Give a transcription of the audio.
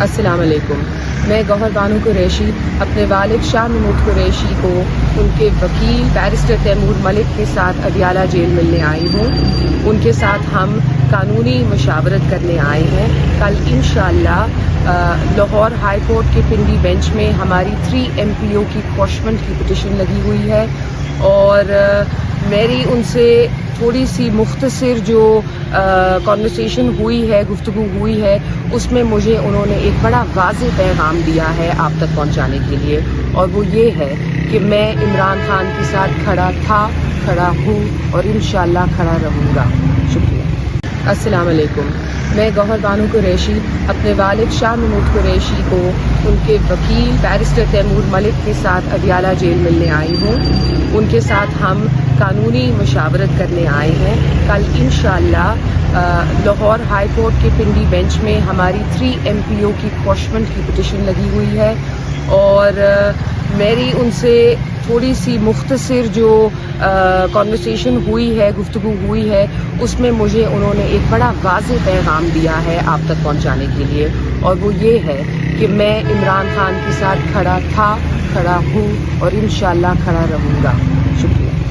अस्सलाम वालेकुम। मैं गौहर बानो कुरैशी अपने वालिद शाह महमूद कुरैशी को उनके वकील बैरिस्टर तैमूर मलिक के साथ अदियाला जेल मिलने आई हूँ। उनके साथ हम कानूनी मशावरत करने आए हैं। कल इंशाअल्लाह लाहौर हाई कोर्ट के पिंडी बेंच में हमारी 3 MPO की क्वॉशमेंट की पिटिशन लगी हुई है और मेरी उनसे थोड़ी सी मुख्तसर जो कॉन्वर्सेशन हुई है, गुफ्तगू हुई है, उसमें मुझे उन्होंने एक बड़ा वाज़ेह पैगाम दिया है आप तक पहुंचाने के लिए, और वो ये है कि मैं इमरान खान के साथ खड़ा था, खड़ा हूँ और इंशाअल्लाह खड़ा रहूँगा। शुक्रिया। अस्सलाम वालेकुम। मैं गौहर बानो कुरैशी अपने वालिद शाह महमूद कुरैशी को उनके वकील बैरिस्टर तैमूर मलिक के साथ अदियाला जेल मिलने आई हूँ। उनके साथ हम कानूनी मशावरत करने आए हैं। कल इंशाअल्लाह लाहौर हाई कोर्ट के पिंडी बेंच में हमारी 3 MPO की क्वॉशमेंट की पिटिशन लगी हुई है और मेरी उनसे थोड़ी सी मुख्तसर जो कॉन्वर्सेशन हुई है, गुफ्तगू हुई है, उसमें मुझे उन्होंने एक बड़ा वाज़ेह पैगाम दिया है आप तक पहुंचाने के लिए, और वो ये है कि मैं इमरान खान के साथ खड़ा था, खड़ा हूँ और इंशाअल्लाह खड़ा रहूँगा। शुक्रिया।